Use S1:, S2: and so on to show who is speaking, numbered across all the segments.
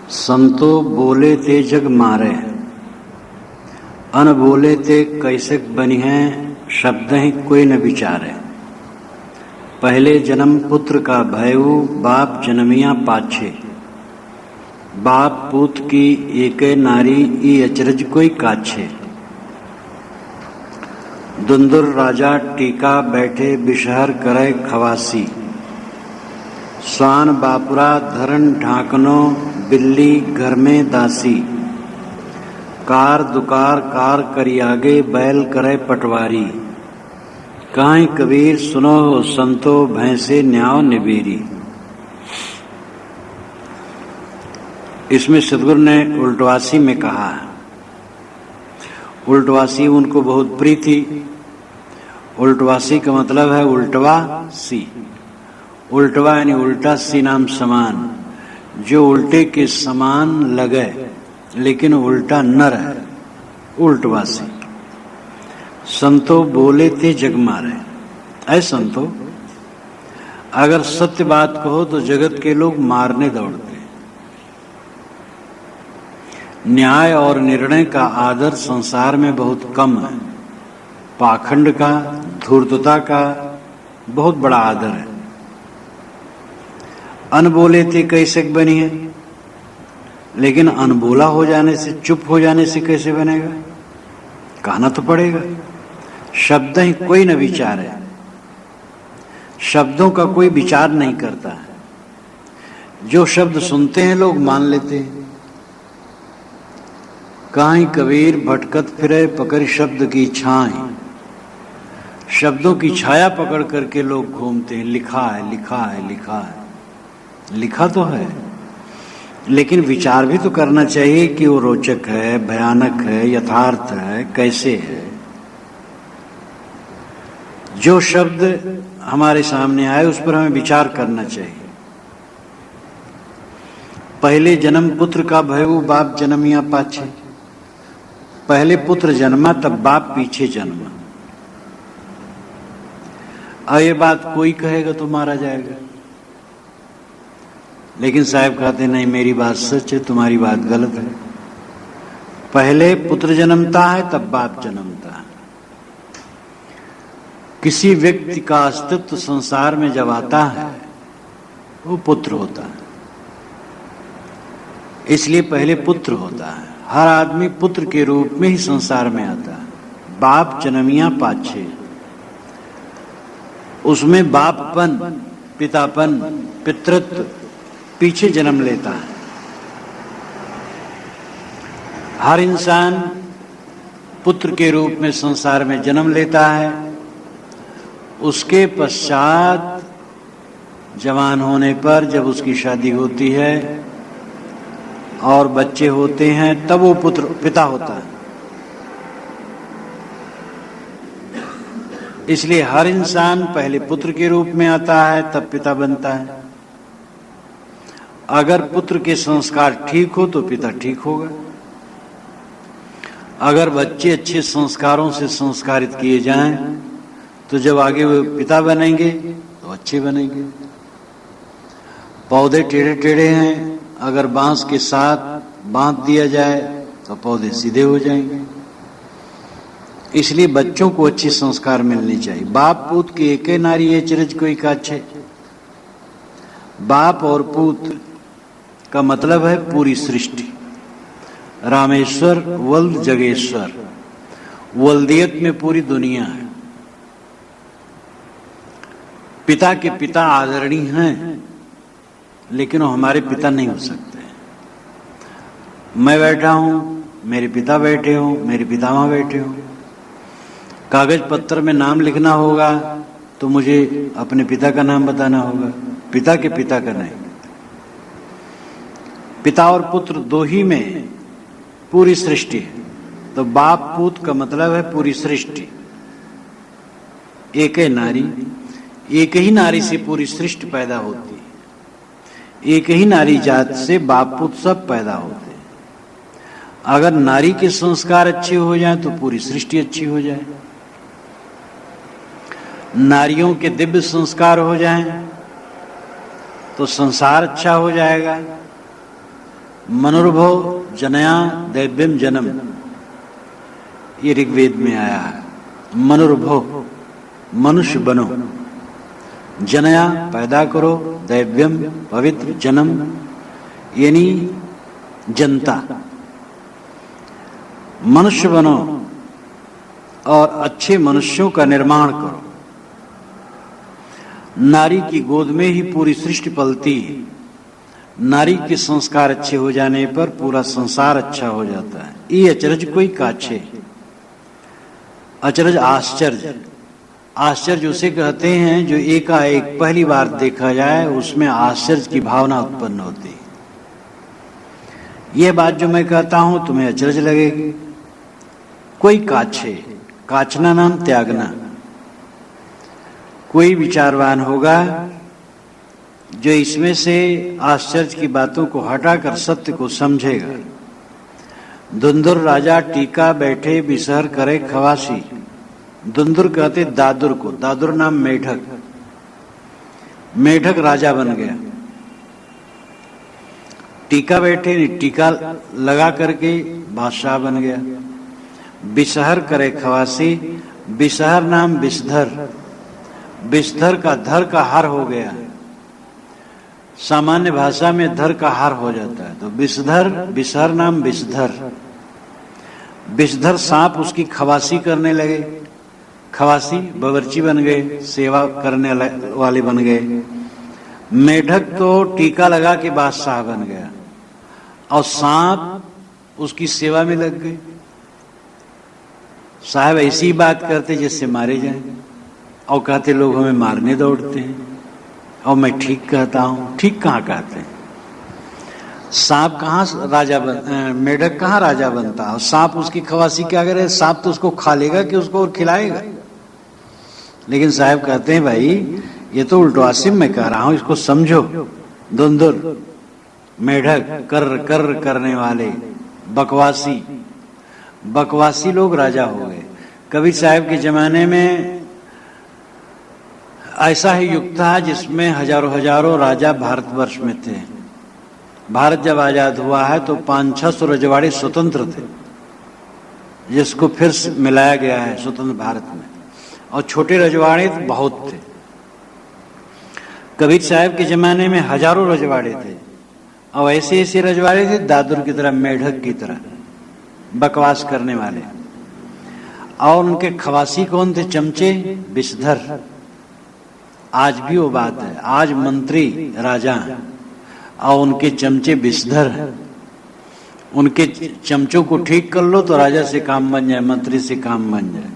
S1: संतो बोले ते जग मारे, अन बोले ते कैसे बनी है, शब्द ही कोई न विचारे। पहले जन्म पुत्र का भयऊ, बाप जन्मिया पाछे। बाप पूत की एके नारी, ई अचरज कोई काछे। दुंदुर राजा टीका बैठे, बिशहर करे खवासी। स्वान बापुरा धरन ढाकनो, बिल्ली घर में दासी। कार दुकार कार करी आगे, बैल करे पटवारी। काहीं कबीर सुनो संतो, भैंसे न्याव निबेरी। इसमें सदगुरु ने उल्टवासी में कहा है। उल्टवासी उनको बहुत प्रिय थी। उल्टवासी का मतलब है उल्टवा सी। उल्टवा यानी उल्टा, सी नाम समान, जो उल्टे के समान लगे लेकिन उल्टा न रहे, उल्टवासी। संतो बोले थे जग मारे। ऐ संतो, अगर सत्य बात कहो तो जगत के लोग मारने दौड़ते। न्याय और निर्णय का आदर संसार में बहुत कम है। पाखंड का, धूर्तता का बहुत बड़ा आदर है। अनबोले थे कैसे बनी है, लेकिन अनबोला हो जाने से, चुप हो जाने से कैसे बनेगा? कहना तो पड़ेगा। शब्द ही कोई न विचार है। शब्दों का कोई विचार नहीं करता है। जो शब्द सुनते हैं लोग मान लेते हैं। काहीं कबीर भटकत फिरे, पकड़ शब्द की छाए। शब्दों की छाया पकड़ करके लोग घूमते हैं। लिखा है, लिखा है, लिखा है। लिखा तो है, लेकिन विचार भी तो करना चाहिए कि वो रोचक है, भयानक है, यथार्थ है, कैसे है। जो शब्द हमारे सामने आए उस पर हमें विचार करना चाहिए। पहले जन्म पुत्र का भयऊ, बाप जन्मिया पाछे। पहले पुत्र जन्मा तब बाप पीछे जन्मा। अब ये बात कोई कहेगा तो मारा जाएगा, लेकिन साहब कहते नहीं, मेरी बात सच है, तुम्हारी बात गलत है। पहले पुत्र जन्मता है तब बाप जन्मता है। किसी व्यक्ति का अस्तित्व संसार में जब आता है वो पुत्र होता है। इसलिए पहले पुत्र होता है। हर आदमी पुत्र के रूप में ही संसार में आता है। बाप जन्मिया पाछे, उसमें बापपन, पितापन, पितृत्व पीछे जन्म लेता है। हर इंसान पुत्र के रूप में संसार में जन्म लेता है। उसके पश्चात जवान होने पर जब उसकी शादी होती है और बच्चे होते हैं, तब वो पुत्र पिता होता है। इसलिए हर इंसान पहले पुत्र के रूप में आता है, तब पिता बनता है। अगर पुत्र के संस्कार ठीक हो तो पिता ठीक होगा। अगर बच्चे अच्छे संस्कारों से संस्कारित किए जाएं तो जब आगे वो पिता बनेंगे तो अच्छे बनेंगे। पौधे टेढ़े टेढ़े हैं, अगर बांस के साथ बांध दिया जाए तो पौधे सीधे हो जाएंगे। इसलिए बच्चों को अच्छे संस्कार मिलने चाहिए। बाप पूत की एके नारी, ये चरज कोई काछे। बाप और पूत का मतलब है पूरी सृष्टि। रामेश्वर वल्द जगेश्वर, वल्दियत में पूरी दुनिया है। पिता के पिता आदरणीय हैं, लेकिन वो हमारे पिता नहीं हो सकते। मैं बैठा हूं, मेरे पिता बैठे हो, मेरे पितामह बैठे हो। कागज पत्र में नाम लिखना होगा तो मुझे अपने पिता का नाम बताना होगा, पिता के पिता का नहीं। पिता और पुत्र दो ही में पूरी सृष्टि है। तो बाप पूत का मतलब है पूरी सृष्टि। एक ही नारी, एक ही नारी से पूरी सृष्टि पैदा होती है। एक ही नारी जात से बाप पुत सब पैदा होते हैं। अगर नारी के संस्कार अच्छे हो जाएं तो पूरी सृष्टि अच्छी हो जाए। नारियों के दिव्य संस्कार हो जाएं तो संसार अच्छा हो जाएगा। मनुर्भो जनया दैव्यम जन्म, ये ऋग्वेद में आया है। मनुर्भो, मनुष्य बनो, जनया पैदा करो, दैव्यम पवित्र, जन्म यानी जनता, मनुष्य बनो और अच्छे मनुष्यों का निर्माण करो। नारी की गोद में ही पूरी सृष्टि पलती है। नारी के संस्कार अच्छे हो जाने पर पूरा संसार अच्छा हो जाता है। ये अचरज कोई काछे, अचरज आश्चर्य। आश्चर्य उसे कहते हैं जो एकाएक पहली बार देखा जाए, उसमें आश्चर्य की भावना उत्पन्न होती है। यह बात जो मैं कहता हूं तुम्हें अचरज लगेगी। कोई काछे, काछना नाम त्यागना। कोई विचारवान होगा जो इसमें से आश्चर्य की बातों को हटाकर सत्य को समझेगा। दुंदुर राजा टीका बैठे बिसहर करे खवासी। दुंदुर कहते दादुर को, दादुर नाम मेढक। मेढक राजा बन गया। टीका बैठे, टीका लगा करके बादशाह बन गया। बिसहर करे खवासी, बिसहर नाम विषधर। विषधर का धर का हर हो गया। सामान्य भाषा में धर का हार हो जाता है, तो विषधर, विषहर नाम विषधर। विषधर सांप उसकी खवासी करने लगे। खवासी बावर्ची बन गए, सेवा करने वाले बन गए। मेढक तो टीका लगा के बादशाह बन गया और सांप उसकी सेवा में लग गए। साहब ऐसी बात करते जिससे मारे जाएं, और कहते लोग हमें मारने दौड़ते हैं। और मैं ठीक कहता हूं। ठीक कहाँ कहते हैं? सांप कहाँ राजा मेढक कहाँ राजा बनता? और सांप उसकी खवासी क्या करे? सांप तो उसको खा लेगा कि उसको और खिलाएगा? लेकिन साहब कहते हैं भाई ये तो उल्टवासिम मैं कह रहा हूं, इसको समझो। दुंदुर, मेढक, कर कर करने वाले, बकवासी, बकवासी लोग राजा हो गए। कबीर साहब के जमाने में ऐसा ही युग था जिसमें हजारों हजारों राजा भारतवर्ष में थे। भारत जब आजाद हुआ है तो 500-600 रजवाड़े स्वतंत्र थे, जिसको फिर मिलाया गया है स्वतंत्र भारत में। और छोटे रजवाड़े बहुत थे। कबीर साहब के जमाने में हजारों रजवाड़े थे, और ऐसे ऐसे रजवाड़े थे दादुर की तरह, मेढक की तरह, बकवास करने वाले। और उनके खवासी कौन थे? चमचे, विषधर। आज भी वो बात है। आज मंत्री राजा और उनके चमचे विषधर हैं। उनके चमचों को ठीक कर लो तो राजा से काम बन जाए, मंत्री से काम बन जाए।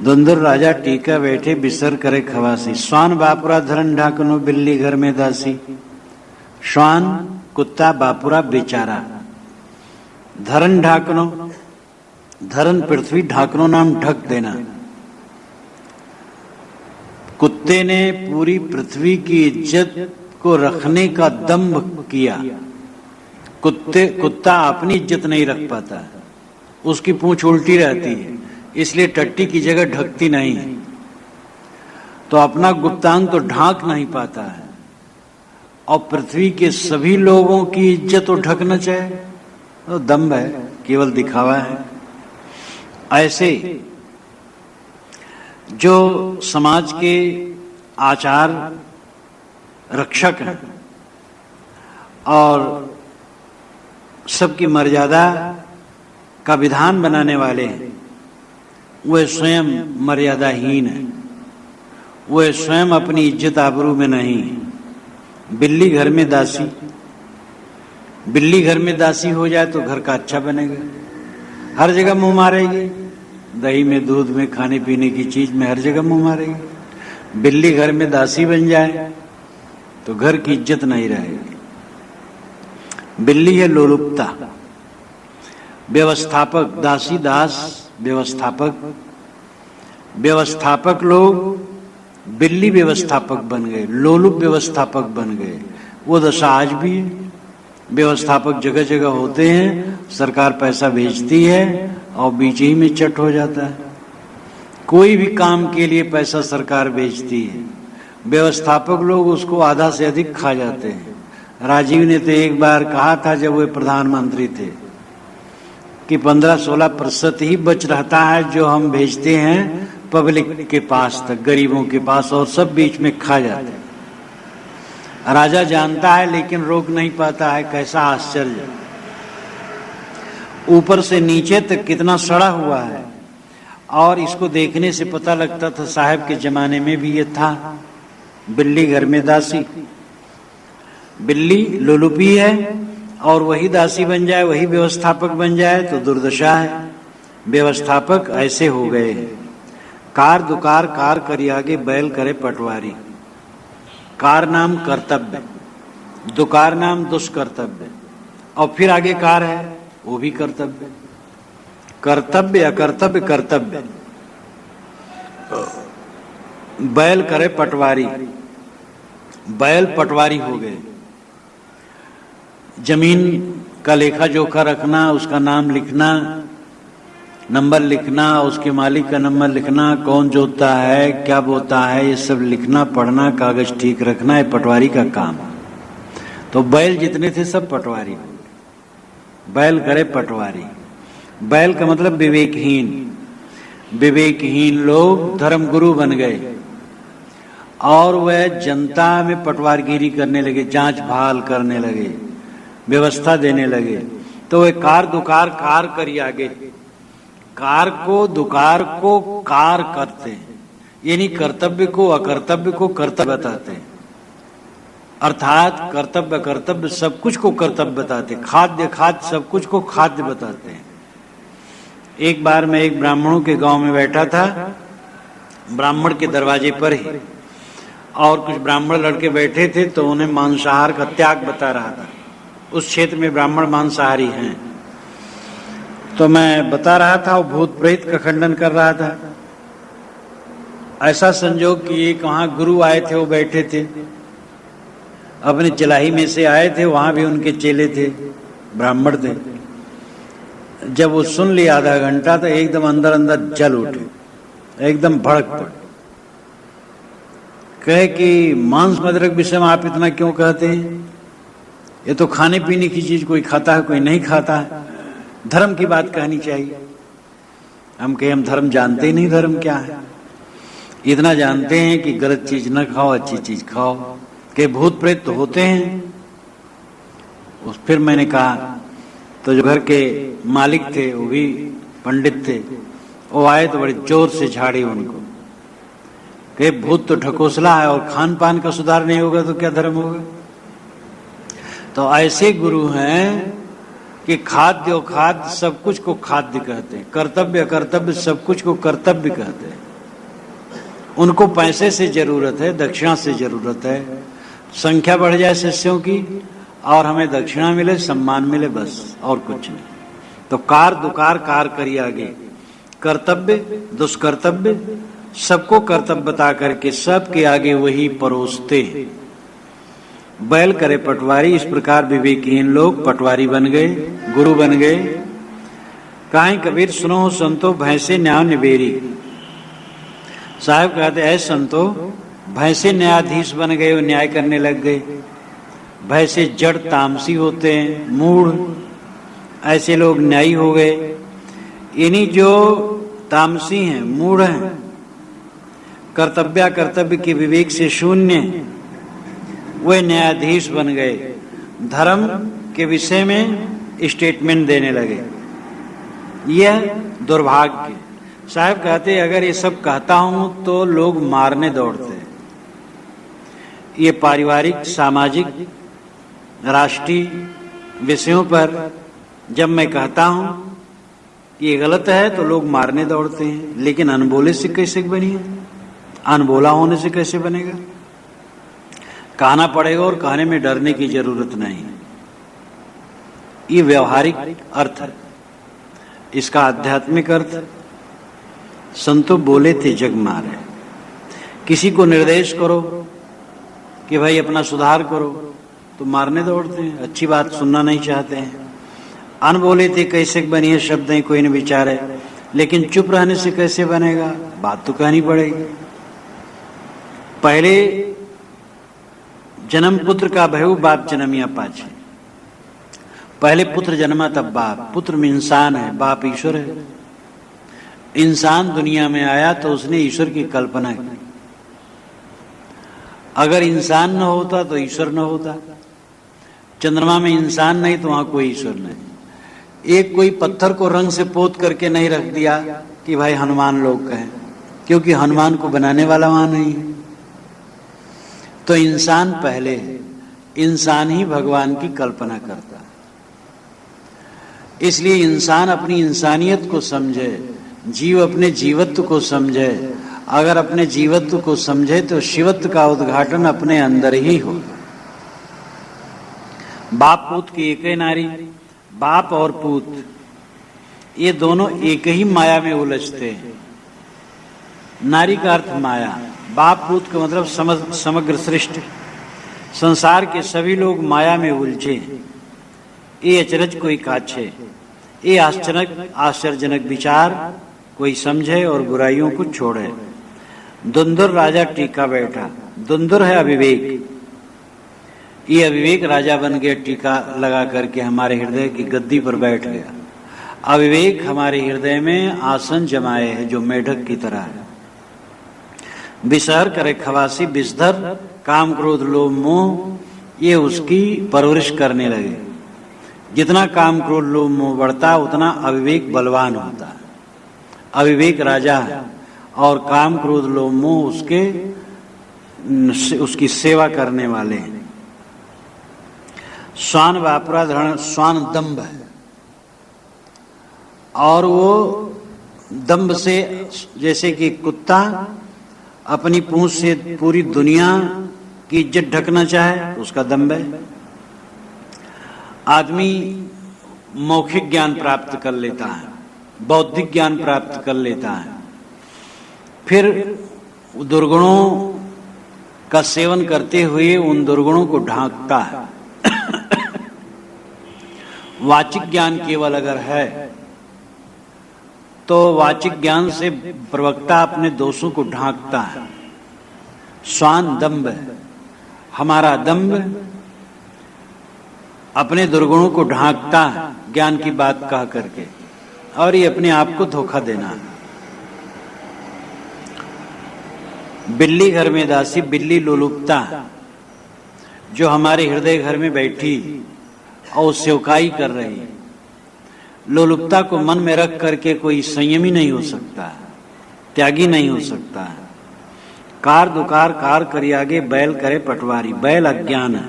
S1: दुंदुर राजा टीका बैठे बिसर करे खवासी। श्वान बापुरा धरन ढाकनो, बिल्ली घर में दासी। श्वान कुत्ता, बापुरा बेचारा। धरन ढाकनो, धरन पृथ्वी, ढाकनो नाम ढक देना। कुत्ते ने पूरी पृथ्वी की इज्जत को रखने का दंभ किया। कुत्ता अपनी इज्जत नहीं रख पाता, उसकी पूंछ उल्टी रहती है, इसलिए टट्टी की जगह ढकती नहीं है, तो अपना गुप्तांग तो ढांक नहीं पाता है। और पृथ्वी के सभी लोगों की इज्जत तो ढकना चाहे, तो दंभ है, केवल दिखावा है। ऐसे जो समाज के आचार रक्षक हैं और सबकी मर्यादा का विधान बनाने वाले हैं, वे स्वयं मर्यादाहीन हैं। वे स्वयं अपनी इज्जत आबरू में नहीं है। बिल्ली घर में दासी, बिल्ली घर में दासी हो जाए तो घर का अच्छा बनेगा। हर जगह मुंह मारेगी, दही में, दूध में, खाने पीने की चीज में, हर जगह मुंह मारेगी। बिल्ली घर में दासी बन जाए तो घर की इज्जत नहीं रहेगी। बिल्ली है लोलुपता। व्यवस्थापक, दासी दास, व्यवस्थापक, व्यवस्थापक लोग बिल्ली व्यवस्थापक बन गए, लोलुप व्यवस्थापक बन गए। वो दशा आज भी है। व्यवस्थापक जगह जगह होते हैं, सरकार पैसा भेजती है और बीच ही में चट हो जाता है। कोई भी काम के लिए पैसा सरकार भेजती है, व्यवस्थापक लोग उसको आधा से अधिक खा जाते हैं। राजीव ने तो एक बार कहा था जब वे प्रधानमंत्री थे कि 15-16% ही बच रहता है जो हम भेजते हैं पब्लिक के पास तक, गरीबों के पास, और सब बीच में खा जाते हैं। राजा जानता है लेकिन रोक नहीं पाता है। कैसा आश्चर्य! ऊपर से नीचे तक कितना सड़ा हुआ है। और इसको देखने से पता लगता था साहब के जमाने में भी ये था। बिल्ली घर में दासी, बिल्ली लोलुपी है और वही दासी बन जाए, वही व्यवस्थापक बन जाए तो दुर्दशा है। व्यवस्थापक ऐसे हो गए। कार दुकार कार करी आगे, बैल करे पटवारी। कार नाम कर्तव्य, दुकार नाम दुष्कर्तव्य, और फिर आगे कार है वो भी कर्तव्य। कर्तव्य अकर्तव्य कर्तव्य। बैल करे पटवारी, बैल पटवारी हो गए। जमीन का लेखा जोखा रखना, उसका नाम लिखना, नंबर लिखना, उसके मालिक का नंबर लिखना, कौन जोतता है, क्या बोता है, ये सब लिखना पढ़ना, कागज ठीक रखना, ये पटवारी का काम। तो बैल जितने थे सब पटवारी। बैल करे पटवारी। बैल का मतलब विवेकहीन। विवेकहीन लोग धर्मगुरु बन गए और वह जनता में पटवारगिरी करने लगे, जांच भाल करने लगे, व्यवस्था देने लगे। तो वे कार दुकार कार करी आगे। कार को दुकार को कार करते हैं, यानी कर्तव्य को अकर्तव्य को कर्तव्य बताते हैं। अर्थात कर्तव्य कर्तव्य सब कुछ को कर्तव्य बताते, खाद्य खाद्य सब कुछ को खाद्य बताते हैं। एक बार मैं एक ब्राह्मणों के गांव में बैठा था, ब्राह्मण के दरवाजे पर ही, और कुछ ब्राह्मण लड़के बैठे थे तो उन्हें मांसाहार का त्याग बता रहा था। उस क्षेत्र में ब्राह्मण मांसाहारी हैं, तो मैं बता रहा था, वो भूत प्रेत का खंडन कर रहा था। ऐसा संजोग कि एक वहां गुरु आए थे, वो बैठे थे, अपने चिलाही में से आए थे, वहां भी उनके चेले थे, ब्राह्मण थे। जब वो सुन लिया आधा घंटा तो एकदम अंदर अंदर जल उठे, एकदम भड़क पड़े। कहे कि मांस मदिरा के विषय में आप इतना क्यों कहते हैं? ये तो खाने पीने की चीज, कोई खाता है कोई नहीं खाता है। धर्म की बात कहनी चाहिए। हम कहे हम धर्म जानते ही नहीं, धर्म क्या है। इतना जानते हैं कि गलत चीज न खाओ, अच्छी चीज खाओ। के भूत प्रेत तो होते हैं। फिर मैंने कहा, तो जो घर के मालिक थे वो भी पंडित थे, वो आए तो बड़े जोर से झाड़े उनको, कि भूत तो ढकोसला है और खान पान का सुधार नहीं होगा तो क्या धर्म होगा। तो ऐसे गुरु हैं कि खाद्य और खाद्य सब कुछ को खाद्य कहते हैं, कर्तव्य अकर्तव्य सब कुछ को कर्तव्य कहते हैं। उनको पैसे से जरूरत है, दक्षिणा से जरूरत है, संख्या बढ़ जाए शिष्यों की और हमें दक्षिणा मिले, सम्मान मिले, बस और कुछ नहीं। तो कार दुकार कार करी आगे। कर्तव्य दुष्कर्तव्य सबको कर्तव्य बता करके सबके आगे वही परोसते। बैल करे पटवारी। इस प्रकार विवेकहीन लोग पटवारी बन गए, गुरु बन गए। काहे कबीर सुनो संतो भैंसे न्याय निबेरी। साहब कहते ऐ संतो, भैंसे न्यायाधीश बन गए, वो न्याय करने लग गए। भैंसे जड़ तामसी होते हैं, मूढ़, ऐसे लोग न्यायी हो गए। इन्हीं जो तामसी हैं, मूढ़ हैं, कर्तव्य कर्तव्य के विवेक से शून्य, वे न्यायाधीश बन गए। धर्म के विषय में स्टेटमेंट देने लगे। यह दुर्भाग्य। साहब कहते अगर ये सब कहता हूं तो लोग मारने दौड़ते हैं। ये पारिवारिक, सामाजिक, राष्ट्रीय विषयों पर जब मैं कहता हूं कि ये गलत है तो लोग मारने दौड़ते हैं। लेकिन अनबोले से कैसे बनी? अनबोला होने से कैसे बनेगा? कहना पड़ेगा और कहने में डरने की जरूरत नहीं। ये व्यवहारिक अर्थ है। इसका आध्यात्मिक अर्थ, संतो बोले थे जग मारे। किसी को निर्देश करो कि भाई अपना सुधार करो तो मारने दौड़ते हैं, अच्छी बात सुनना नहीं चाहते हैं। अनबोले थे कैसे बनिए शब्द नहीं कोई न विचारे, लेकिन चुप रहने से कैसे बनेगा? बात तो कहनी पड़ेगी। पहले जन्म पुत्र का भयउ बाप जन्मिया पाछे। पहले पुत्र जन्मा तब बाप। पुत्र में इंसान है, बाप ईश्वर है। इंसान दुनिया में आया तो उसने ईश्वर की कल्पना की। अगर इंसान न होता तो ईश्वर न होता। चंद्रमा में इंसान नहीं तो वहां कोई ईश्वर नहीं। एक कोई पत्थर को रंग से पोत करके नहीं रख दिया कि भाई हनुमान लोग कहें, क्योंकि हनुमान को बनाने वाला वहां नहीं है। तो इंसान पहले है, इंसान ही भगवान की कल्पना करता है। इसलिए इंसान अपनी इंसानियत को समझे, जीव अपने जीवत्व को समझे। अगर अपने जीवत्व को समझे तो शिवत्व का उद्घाटन अपने अंदर ही हो। बाप पूत की एक ही नारी, बाप और पूत ये दोनों एक ही माया में उलझते हैं। नारी का अर्थ माया, बाप पूत का मतलब समग्र सृष्टि, संसार के सभी लोग माया में उलझे। ये अचरज कोई काछे, ये आश्चर्यजनक विचार कोई समझे और बुराइयों को छोड़े। दुंदुर राजा टीका बैठा। दुंदुर है अविवेक। ये अविवेक राजा बन गया, टीका लगा करके हमारे हृदय की गद्दी पर बैठ गया। अविवेक हमारे हृदय में आसन जमाए है जो मेढक की तरह है। विषहर करे खवासी विषधर, काम क्रोध लोभ मोह ये उसकी परवरिश करने लगे। जितना काम क्रोध लोभ मोह बढ़ता उतना अविवेक बलवान होता है। अविवेक राजा है और काम क्रोध लोभ मोह उसकी सेवा करने वाले हैं। स्वान वापरा धरण, स्वान दंभ है और वो दंभ से, जैसे कि कुत्ता अपनी पूंछ से पूरी दुनिया की इज्जत ढकना चाहे, उसका दंभ है। आदमी मौखिक ज्ञान प्राप्त कर लेता है, बौद्धिक ज्ञान प्राप्त कर लेता है, फिर दुर्गुणों का सेवन करते हुए उन दुर्गुणों को ढांकता है। वाचिक ज्ञान केवल अगर है तो वाचिक ज्ञान से प्रवक्ता अपने दोषों को ढांकता है। स्वान दंभ है, हमारा दंभ अपने दुर्गुणों को ढांकता है ज्ञान की बात कह करके, और ये अपने आप को धोखा देना है। बिल्ली घर में दासी, बिल्ली लोलुपता जो हमारे हृदय घर में बैठी और सेवकाई कर रही। लोलुपता को मन में रख करके कोई संयमी नहीं हो सकता, त्यागी नहीं हो सकता है। कार दुकार कार करी आगे, बैल करे पटवारी। बैल अज्ञान है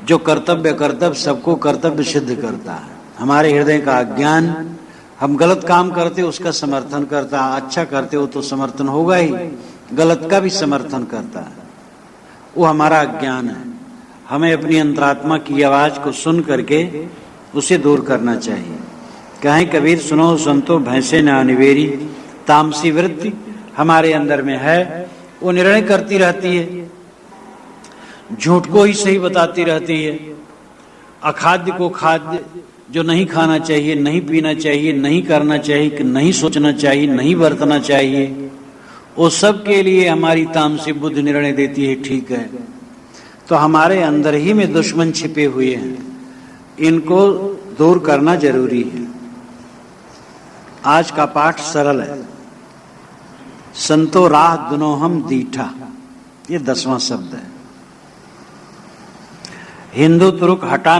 S1: जो कर्तव्य सबको कर्तव्य सिद्ध करता है। हमारे हृदय का अज्ञान, हम गलत काम करते उसका समर्थन करता है, अच्छा करते हो तो समर्थन होगा ही, गलत का भी समर्थन करता है। वो हमारा अज्ञान है। हमें अपनी अंतरात्मा की आवाज को सुन करके उसे दूर करना चाहिए। कहें कबीर सुनो संतो भैंसे न अनिवेरी, तामसी वृत्ति हमारे अंदर में है, वो निर्णय करती रहती है, झूठ को ही सही बताती रहती है, अखाद्य को खाद्य, जो नहीं खाना चाहिए, नहीं पीना चाहिए, नहीं करना चाहिए, नहीं सोचना चाहिए, नहीं बरतना चाहिए, वो सब के लिए हमारी तामसी बुद्धि निर्णय देती है। ठीक है, तो हमारे अंदर ही में दुश्मन छिपे हुए हैं, इनको दूर करना जरूरी है। आज का पाठ सरल है। संतो राह दुनो हम दीठा, ये 10वां शब्द है। हिंदू तुरुक हटा